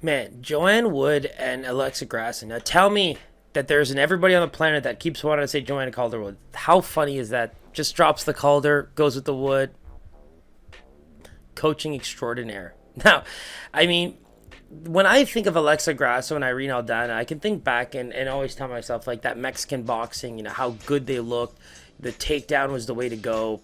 Man, Joanne Wood and Alexa Grasso. Now tell me that there's an everybody on the planet that keeps wanting to say Joanne Calderwood. How funny is that? Just drops the Calder, goes with the Wood. Coaching extraordinaire. Now, I mean, when I think of Alexa Grasso and Irene Aldana, I can think back and always tell myself, like, that Mexican boxing, how good they looked. The takedown was the way to go.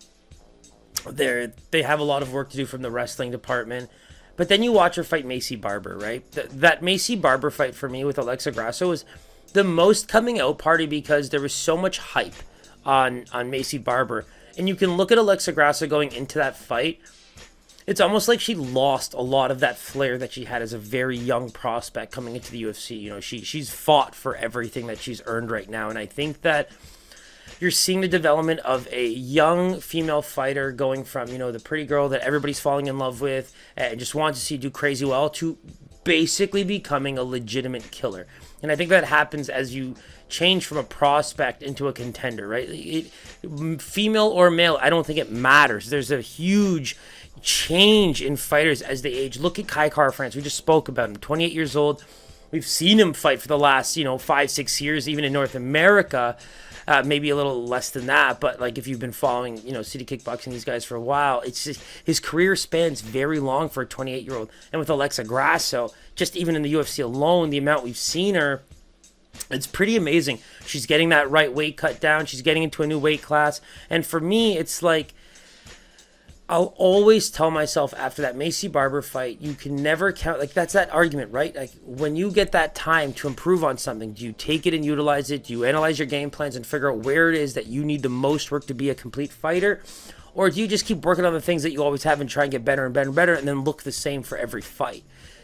They have a lot of work to do from the wrestling department. But then you watch her fight Macy Barber, right? That Macy Barber fight for me with Alexa Grasso was the most coming out party because there was so much hype on Macy Barber. And you can look at Alexa Grasso going into that fight. It's almost like she lost a lot of that flair that she had as a very young prospect coming into the UFC. She's fought for everything that she's earned right now. And I think that you're seeing the development of a young female fighter going from, the pretty girl that everybody's falling in love with and just wants to see do crazy well to basically becoming a legitimate killer. And I think that happens as you change from a prospect into a contender, right? Female or male, I don't think it matters. There's a huge change in fighters as they age. Look at Kai Kara-France. We just spoke about him, 28 years old. We've seen him fight for the last, 5-6 years, even in North America. Maybe a little less than that, but like if you've been following, City Kickboxing, these guys for a while, it's just his career spans very long for a 28-year-old. And with Alexa Grasso, just even in the UFC alone, the amount we've seen her, it's pretty amazing. She's getting that right weight cut down. She's getting into a new weight class. And for me, it's like, I'll always tell myself after that Macy Barber fight, you can never count. Like, that's that argument, right? Like, when you get that time to improve on something, do you take it and utilize it? Do you analyze your game plans and figure out where it is that you need the most work to be a complete fighter? Or do you just keep working on the things that you always have and try and get better and better and better and then look the same for every fight?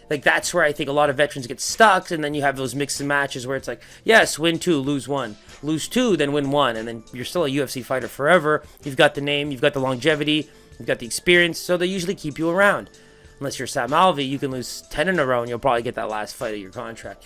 Like, that's where I think a lot of veterans get stuck, and then you have those mixed matches where it's like, yes, win 2, lose 1. Lose 2, then win 1, and then you're still a UFC fighter forever. You've got the name, you've got the longevity, you've got the experience, so they usually keep you around. Unless you're Sam Alvey, you can lose 10 in a row and you'll probably get that last fight of your contract.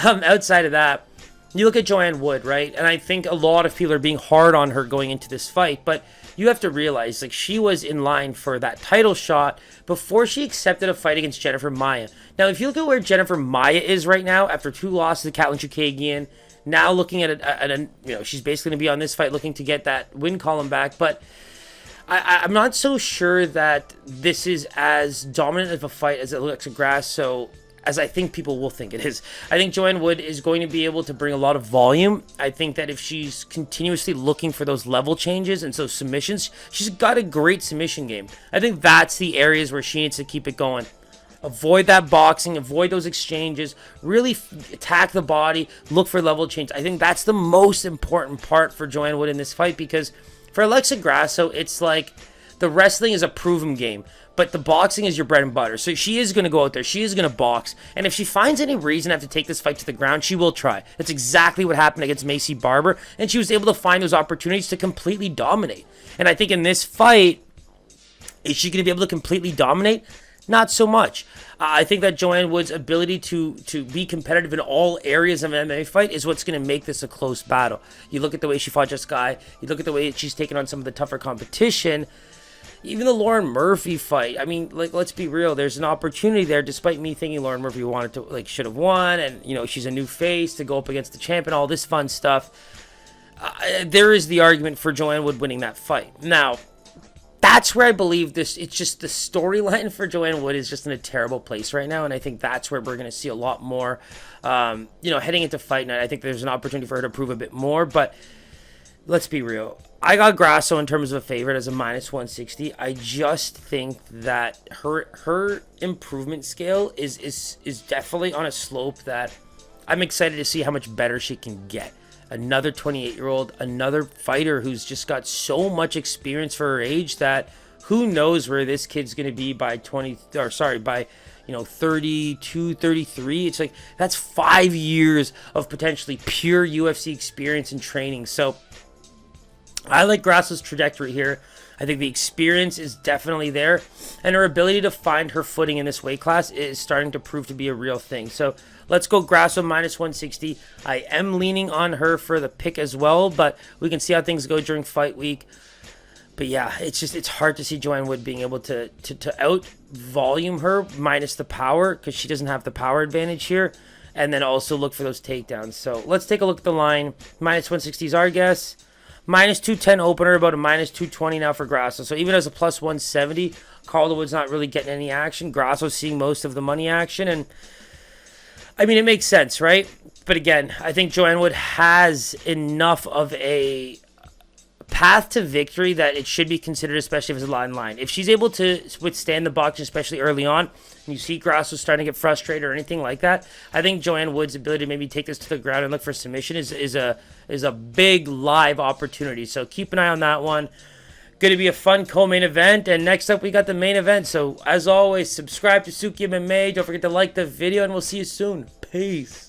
Outside of that, you look at Joanne Wood, right? And I think a lot of people are being hard on her going into this fight, but you have to realize, like, she was in line for that title shot before she accepted a fight against Jennifer Maia. Now, if you look at where Jennifer Maia is right now, after 2 losses to Katlyn Chookagian, now looking at she's basically going to be on this fight looking to get that win column back, but I'm not so sure that this is as dominant of a fight as Alexa Grasso as I think people will think it is. I think Joanne Wood is going to be able to bring a lot of volume. I think that if she's continuously looking for those level changes and so submissions, she's got a great submission game. I think that's the areas where she needs to keep it going. Avoid that boxing, avoid those exchanges, really attack the body, look for level change. I think that's the most important part for Joanne Wood in this fight, because for Alexa Grasso, it's like the wrestling is a proven game, but the boxing is your bread and butter. So she is going to go out there, she is going to box, and if she finds any reason to have to take this fight to the ground, she will try. That's exactly what happened against Macy Barber, and she was able to find those opportunities to completely dominate. And I think in this fight, is she going to be able to completely dominate? Not so much. I think that Joanne Wood's ability to be competitive in all areas of an MMA fight is what's going to make this a close battle. You look at the way she fought Jessica, you look at the way she's taken on some of the tougher competition. Even the Lauren Murphy fight, I mean, like, let's be real, there's an opportunity there, despite me thinking Lauren Murphy should have won, and, she's a new face to go up against the champ and all this fun stuff. There is the argument for Joanne Wood winning that fight. Now, that's where I believe it's just the storyline for Joanne Wood is just in a terrible place right now, and I think that's where we're going to see a lot more, heading into fight night. I think there's an opportunity for her to prove a bit more, but let's be real. I got Grasso in terms of a favorite as a minus 160. I just think that her improvement scale is definitely on a slope that I'm excited to see how much better she can get. Another 28-year-old, another fighter who's just got so much experience for her age that who knows where this kid's going to be by 32, 33. It's like, that's 5 years of potentially pure UFC experience and training. So I like Grasso's trajectory here. I think the experience is definitely there, and her ability to find her footing in this weight class is starting to prove to be a real thing. So let's go Grasso minus 160. I am leaning on her for the pick as well, but we can see how things go during fight week. But yeah, it's hard to see Joanne Wood being able to out volume her minus the power, because she doesn't have the power advantage here, and then also look for those takedowns. So let's take a look at the line. Minus 160 is our guess. Minus 210 opener, about a minus 220 now for Grasso. So even as a plus 170, Calderwood's not really getting any action. Grasso's seeing most of the money action, and I mean, it makes sense, right? But again, I think Joanne Wood has enough of a path to victory that it should be considered, especially if it's a line. If she's able to withstand the boxing, especially early on, and you see Grasso starting to get frustrated or anything like that, I think Joanne Wood's ability to maybe take this to the ground and look for submission is a big live opportunity. So keep an eye on that one. Going to be a fun co-main event, and next up we got the main event. So as always, subscribe to SookyMMA. Don't forget to like the video, and we'll see you soon. Peace.